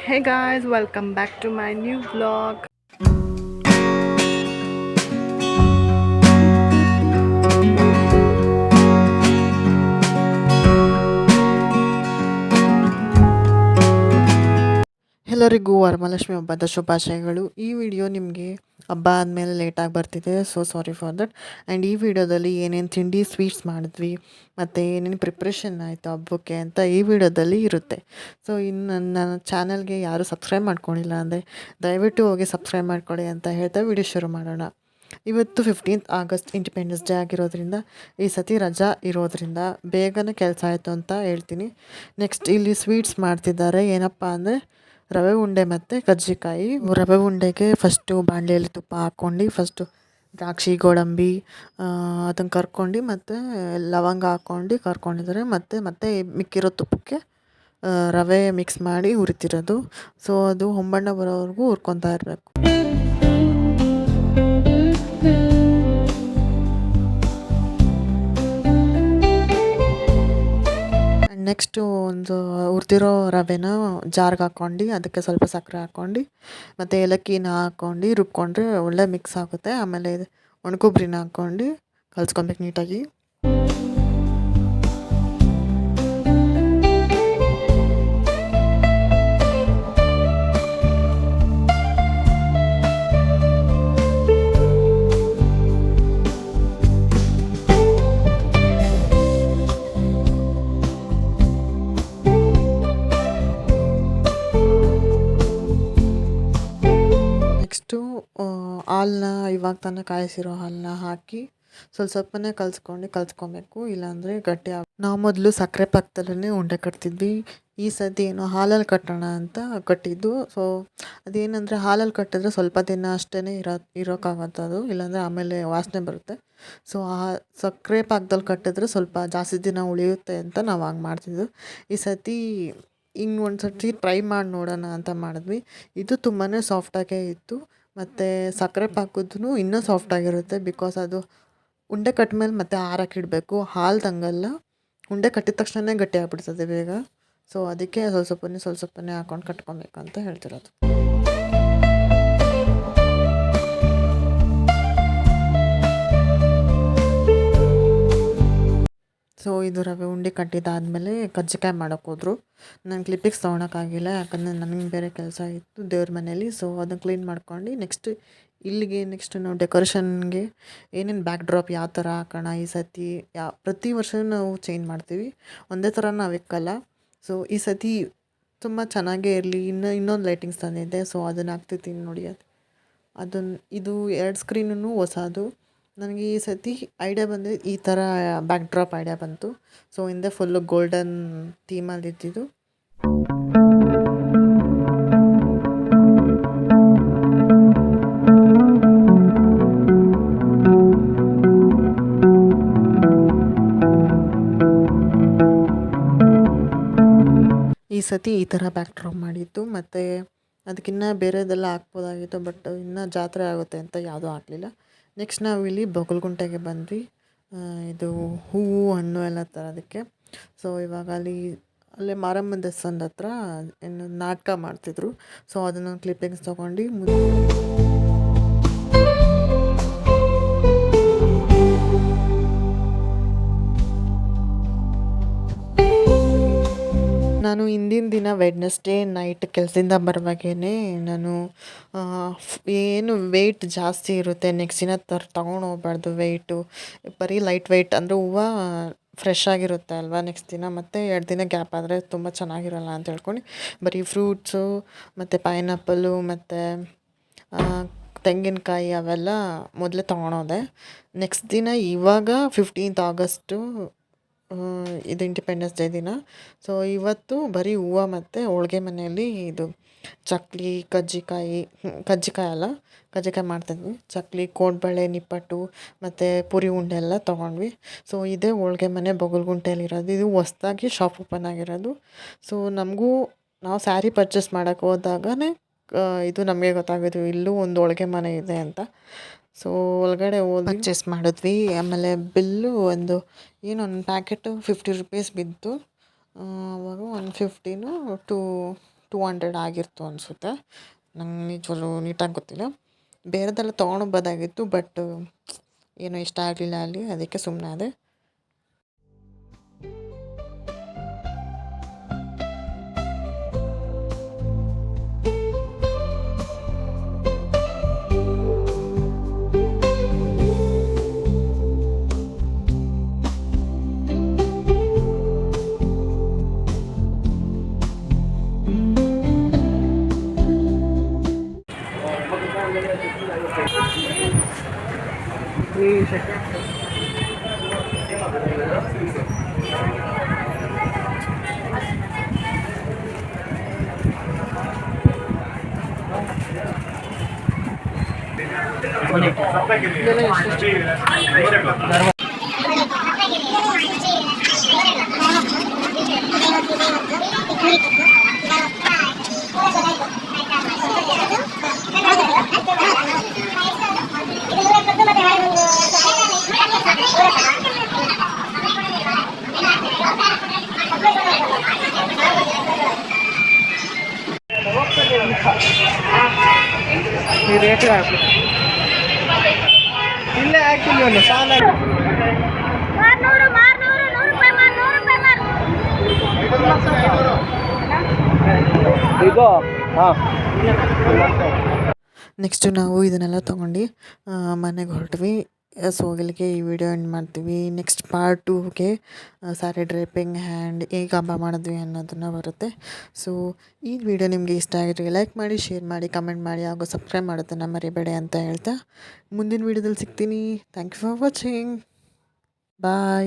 Hey guys, welcome back to my new vlog. ಎಲ್ಲರಿಗೂ ವರಮಹಾಲಕ್ಷ್ಮಿ ಹಬ್ಬದ ಶುಭಾಶಯಗಳು. ಈ ವಿಡಿಯೋ ನಿಮಗೆ ಹಬ್ಬ ಆದಮೇಲೆ ಲೇಟಾಗಿ ಬರ್ತಿದೆ, so sorry for that. And ಈ ವಿಡಿಯೋದಲ್ಲಿ ಏನೇನು ತಿಂಡಿ ಸ್ವೀಟ್ಸ್ ಮಾಡಿದ್ವಿ ಮತ್ತು ಏನೇನು ಪ್ರಿಪ್ರೇಷನ್ ಆಯಿತು ಹಬ್ಬಕ್ಕೆ ಅಂತ ಈ ವಿಡಿಯೋದಲ್ಲಿ ಇರುತ್ತೆ. ಸೊ ಇನ್ನು ನನ್ನ ಚಾನಲ್ಗೆ ಯಾರು ಸಬ್ಸ್ಕ್ರೈಬ್ ಮಾಡ್ಕೊಂಡಿಲ್ಲ ಅಂದರೆ ದಯವಿಟ್ಟು ಹೋಗಿ ಸಬ್ಸ್ಕ್ರೈಬ್ ಮಾಡ್ಕೊಳ್ಳಿ ಅಂತ ಹೇಳ್ತಾ ವಿಡಿಯೋ ಶುರು ಮಾಡೋಣ. ಇವತ್ತು 15th ಆಗಸ್ಟ್ ಇಂಡಿಪೆಂಡೆನ್ಸ್ ಡೇ ಆಗಿರೋದ್ರಿಂದ ಈ ಸತಿ ರಜಾ ಇರೋದ್ರಿಂದ ಬೇಗನೆ ಕೆಲಸ ಆಯಿತು ಅಂತ ಹೇಳ್ತೀನಿ. ನೆಕ್ಸ್ಟ್ ಇಲ್ಲಿ ಸ್ವೀಟ್ಸ್ ಮಾಡ್ತಿದ್ದಾರೆ. ಏನಪ್ಪ ಅಂದರೆ ರವೆ ಉಂಡೆ ಮತ್ತು ಕಜ್ಜಿಕಾಯಿ. ರವೆ ಉಂಡೆಗೆ ಫಸ್ಟು ಬಾಣಲೆಯಲ್ಲಿ ತುಪ್ಪ ಹಾಕ್ಕೊಂಡು ಫಸ್ಟು ದ್ರಾಕ್ಷಿ ಗೋಡಂಬಿ ಅದನ್ನು ಕರ್ಕೊಂಡು ಮತ್ತು ಲವಂಗ ಹಾಕ್ಕೊಂಡು ಕರ್ಕೊಂಡಿದ್ದಾರೆ. ಮತ್ತು ಮಿಕ್ಕಿರೋ ತುಪ್ಪಕ್ಕೆ ರವೆ ಮಿಕ್ಸ್ ಮಾಡಿ ಹುರಿತಿರೋದು. ಸೊ ಅದು ಹೊಂಬಣ್ಣ ಬರೋವರೆಗೂ ಹುರ್ಕೊತಾ ಇರಬೇಕು. ನೆಕ್ಸ್ಟು ಒಂದು ಹುರಿದಿರೋ ರವೆನ ಜಾರ್ಗೆ ಹಾಕ್ಕೊಂಡು ಅದಕ್ಕೆ ಸ್ವಲ್ಪ ಸಕ್ಕರೆ ಹಾಕ್ಕೊಂಡು ಮತ್ತು ಏಲಕ್ಕಿನ ಹಾಕ್ಕೊಂಡು ರುಬ್ಕೊಂಡ್ರೆ ಒಳ್ಳೆ ಮಿಕ್ಸ್ ಆಗುತ್ತೆ. ಆಮೇಲೆ ಒಣಕೊಬ್ಬರಿನ ಹಾಕ್ಕೊಂಡು ಕಲ್ಸ್ಕೊಬೇಕು ನೀಟಾಗಿ. ನೆಕ್ಸ್ಟು ಹಾಲನ್ನ ಇವಾಗ ತಾನೇ ಕಾಯಿಸಿರೋ ಹಾಲನ್ನ ಹಾಕಿ ಸ್ವಲ್ಪನೇ ಕಲ್ಸ್ಕೊಬೇಕು, ಇಲ್ಲಾಂದರೆ ಗಟ್ಟಿ ನಾವು ಮೊದಲು ಸಕ್ಕರೆ ಪಾಕದಲ್ಲೇ ಉಂಡೆ ಕಟ್ತಿದ್ವಿ. ಈ ಸತಿ ಏನೋ ಹಾಲಲ್ಲಿ ಕಟ್ಟೋಣ ಅಂತ ಕಟ್ಟಿದ್ದು. ಸೊ ಅದೇನಂದರೆ ಹಾಲಲ್ಲಿ ಕಟ್ಟಿದ್ರೆ ಸ್ವಲ್ಪ ದಿನ ಅಷ್ಟೇ ಇರೋಕ್ಕಾಗತ್ತೆ ಅದು, ಇಲ್ಲಾಂದರೆ ಆಮೇಲೆ ವಾಸನೆ ಬರುತ್ತೆ. ಸೊ ಆ ಸಕ್ಕರೆ ಪಾಕದಲ್ಲಿ ಕಟ್ಟಿದ್ರೆ ಸ್ವಲ್ಪ ಜಾಸ್ತಿ ದಿನ ಉಳಿಯುತ್ತೆ ಅಂತ ನಾವು ಹಂಗೆ ಮಾಡ್ತಿದ್ದು. ಈ ಸತಿ ಹಿಂಗೆ ಒಂದು ಸರ್ತಿ ಟ್ರೈ ಮಾಡಿ ನೋಡೋಣ ಅಂತ ಮಾಡಿದ್ವಿ. ಇದು ತುಂಬಾ ಸಾಫ್ಟಾಗೇ ಇತ್ತು ಮತ್ತು ಸಕ್ಕರೆ ಪಾಕದ್ದು ಇನ್ನೂ ಸಾಫ್ಟಾಗಿರುತ್ತೆ. ಬಿಕಾಸ್ ಅದು ಉಂಡೆ ಕಟ್ಟಿದ್ಮೇಲೆ ಮತ್ತೆ ಆರಕ್ಕಿಡಬೇಕು. ಹಾಲ್ದಂಗಲ್ಲ, ಉಂಡೆ ಕಟ್ಟಿದ ತಕ್ಷಣ ಗಟ್ಟಿ ಆಗಿಬಿಡ್ತದೆ ಬೇಗ. ಸೊ ಅದಕ್ಕೆ ಸ್ವಲ್ಪನೇ ಹಾಕ್ಕೊಂಡು ಕಟ್ಕೊಬೇಕಂತ ಹೇಳ್ತಿರೋದು. ಸೊ ಇದು ರವೆ ಉಂಡೆ ಕಟ್ಟಿದ್ದಾದಮೇಲೆ ಕಜ್ಜಿಕಾಯಿ ಮಾಡೋಕ್ಕೆ ಹೋದ್ರು. ನಾನು ಕ್ಲಿಪ್ಪಿಕ್ಸ್ ತೊಗೊಳಕ್ಕಾಗಿಲ್ಲ, ಯಾಕಂದರೆ ನನಗೆ ಬೇರೆ ಕೆಲಸ ಇತ್ತು ದೇವ್ರ ಮನೇಲಿ. ಸೊ ಅದನ್ನು ಕ್ಲೀನ್ ಮಾಡ್ಕೊಂಡು ನೆಕ್ಸ್ಟ್ ನಾವು ಡೆಕೋರೇಷನ್ಗೆ ಏನೇನು ಬ್ಯಾಕ್ ಡ್ರಾಪ್ ಯಾವ ಥರ ಹಾಕೋಣ ಈ ಸತಿ. ಪ್ರತಿ ವರ್ಷ ನಾವು ಚೇಂಜ್ ಮಾಡ್ತೀವಿ, ಒಂದೇ ಥರ ನಾವು ಇಕ್ಕಲ್ಲ. ಸೊ ಈ ಸತಿ ತುಂಬ ಚೆನ್ನಾಗೇ ಇರಲಿ. ಇನ್ನೊಂದು ಲೈಟಿಂಗ್ಸ್ ತಂದಿದ್ದೆ, ಸೊ ಅದನ್ನು ಹಾಕ್ತಿದ್ದೀನಿ ನೋಡಿ. ಇದು 2 ಸ್ಕ್ರೀನೂ ಹೊಸದು. ನನಗೆ ಈ ಸತಿ ಐಡಿಯಾ ಬಂದರೆ ಈ ಥರ ಬ್ಯಾಕ್ ಡ್ರಾಪ್ ಐಡಿಯಾ ಬಂತು. ಸೊ ಹಿಂದೆ ಫುಲ್ಲು ಗೋಲ್ಡನ್ ಥೀಮಲ್ಲಿ ಇದ್ದಿದ್ದು. ಈ ಸತಿ ಈ ಥರ ಬ್ಯಾಕ್ ಡ್ರಾಪ್ ಮಾಡಿದ್ದು. ಮತ್ತು ಅದಕ್ಕಿನ್ನ ಬೇರೆದೆಲ್ಲ ಹಾಕ್ಬೋದಾಗಿತ್ತು, ಬಟ್ ಇನ್ನೂ ಜಾತ್ರೆ ಆಗುತ್ತೆ ಅಂತ ಯಾವುದೂ ಹಾಕಲಿಲ್ಲ. ನೆಕ್ಸ್ಟ್ ನಾವಿಲ್ಲಿ ಬೊಗಲ್ಗುಂಟೆಗೆ ಬಂದ್ವಿ. ಇದು ಹೂವು ಹಣ್ಣು ಎಲ್ಲ ತರೋದಕ್ಕೆ. ಸೊ ಇವಾಗ ಅಲ್ಲೇ ಮಾರಮ್ಮನ ದೇವಸ್ಥಾನದ ಹತ್ರ ಏನು ನಾಟಕ ಮಾಡ್ತಿದ್ರು. ಸೊ ಅದನ್ನು ಕ್ಲಿಪ್ಪಿಂಗ್ಸ್ ತೊಗೊಂಡು ನಾನು ಹಿಂದಿನ ದಿನ ವೆಡ್ನೆಸ್ಡೇ ನೈಟ್ ಕೆಲಸದಿಂದ ಬರುವಾಗೇ ನಾನು ಏನು ವೆಯ್ಟ್ ಜಾಸ್ತಿ ಇರುತ್ತೆ ನೆಕ್ಸ್ಟ್ ದಿನ ತೊಗೊಂಡು ಹೋಗ್ಬಾರ್ದು. ವೆಯ್ಟು ಬರೀ ಲೈಟ್ ವೆಯ್ಟ್ ಅಂದರೆ ಹೂವು ಫ್ರೆಶ್ ಆಗಿರುತ್ತೆ ಅಲ್ವಾ ನೆಕ್ಸ್ಟ್ ದಿನ, ಮತ್ತು 2 ದಿನ ಗ್ಯಾಪ್ ಆದರೆ ತುಂಬ ಚೆನ್ನಾಗಿರಲ್ಲ ಅಂತ ಹೇಳ್ಕೊಂಡು ಬರೀ ಫ್ರೂಟ್ಸು ಮತ್ತು ಪೈನಾಪಲ್ಲು ಮತ್ತು ತೆಂಗಿನಕಾಯಿ ಅವೆಲ್ಲ ಮೊದಲೇ ತೊಗೊಂಡೋದೆ. ನೆಕ್ಸ್ಟ್ ದಿನ ಇವಾಗ 15th ಆಗಸ್ಟು ಇದು ಇಂಡಿಪೆಂಡೆನ್ಸ್ ಡೇ ದಿನ. ಸೊ ಇವತ್ತು ಬರೀ ಹೂವು ಮತ್ತು ಹೋಳ್ಗೆ ಮನೆಯಲ್ಲಿ ಇದು ಚಕ್ಲಿ ಕಜ್ಜಿಕಾಯಿ ಮಾಡ್ತಿದ್ವಿ. ಚಕ್ಲಿ, ಕೋಡ್ಬಳೆ, ನಿಪ್ಪಟ್ಟು ಮತ್ತು ಪುರಿ ಉಂಡೆ ಎಲ್ಲ ತೊಗೊಂಡ್ವಿ. ಸೊ ಇದೇ ಹೋಳ್ಗೆ ಮನೆ ಬೊಗಲ್ಗುಂಟೆಯಲ್ಲಿರೋದು. ಇದು ಹೊಸ್ದಾಗಿ ಶಾಪ್ ಓಪನ್ ಆಗಿರೋದು. ಸೊ ನಾವು ಸ್ಯಾರಿ ಪರ್ಚೇಸ್ ಮಾಡೋಕ್ಕೆ ಹೋದಾಗನೇ ಇದು ನಮಗೆ ಗೊತ್ತಾಗಿದ್ದು ಇಲ್ಲೂ ಒಂದು ಹೋಳ್ಗೆ ಮನೆ ಇದೆ ಅಂತ. ಸೊ ಒಳಗಡೆ ಹೋಗಿ ಪರ್ಚೇಸ್ ಮಾಡಿದ್ವಿ. ಆಮೇಲೆ ಬಿಲ್ಲು ಒಂದು ಪ್ಯಾಕೆಟು 50 ರೂಪೀಸ್ ಬಿದ್ದು. ಆವಾಗ 150 ಟು 200 ಆಗಿರ್ತು ಅನಿಸುತ್ತೆ. ನಂಗೆ ನಿಜವಾಗ್ಲೂ ನೀಟಾಗಿ ಗೊತ್ತಿಲ್ಲ. ಬೇರೆದೆಲ್ಲ ತೊಗೊಂಡೋಗ್ಬೋದಾಗಿತ್ತು, ಬಟ್ ಏನೋ ಇಷ್ಟ ಆಗಲಿಲ್ಲ ಅಲ್ಲಿ, ಅದಕ್ಕೆ ಸುಮ್ಮನಾದೆ. ಇಲ್ಲೇ ಹಾಕಿಲ್ಲ ಒಂದು ಸಾಲ ಇದು ಹಾಂ. ನೆಕ್ಸ್ಟು ನಾವು ಇದನ್ನೆಲ್ಲ ತೊಗೊಂಡು ಮನೆಗೆ ಹೊರಟ್ವಿ. ಸೊ ಇಲ್ಲಿಗೆ ಈ ವಿಡಿಯೋ ಎಂಡ್ ಮಾಡ್ತೀವಿ. ನೆಕ್ಸ್ಟ್ ಪಾರ್ಟ್ 2ಗೆ ಸ್ಯಾರಿ ಡ್ರೇಪಿಂಗ್ ಹ್ಯಾಂಡ್ ಹೇಗೆ ಹಬ್ಬ ಮಾಡಿದ್ವಿ ಅನ್ನೋದನ್ನು ಬರುತ್ತೆ. ಸೊ ಈ ವಿಡಿಯೋ ನಿಮಗೆ ಇಷ್ಟ ಆಗಿದ್ರೆ ಲೈಕ್ ಮಾಡಿ, ಶೇರ್ ಮಾಡಿ, ಕಮೆಂಟ್ ಮಾಡಿ ಹಾಗೂ ಸಬ್ಸ್ಕ್ರೈಬ್ ಮಾಡೋದನ್ನು ಮರಿಬೇಡಿ ಅಂತ ಹೇಳ್ತಾ ಮುಂದಿನ ವಿಡಿಯೋದಲ್ಲಿ ಸಿಗ್ತೀನಿ. Thank you for watching. Bye.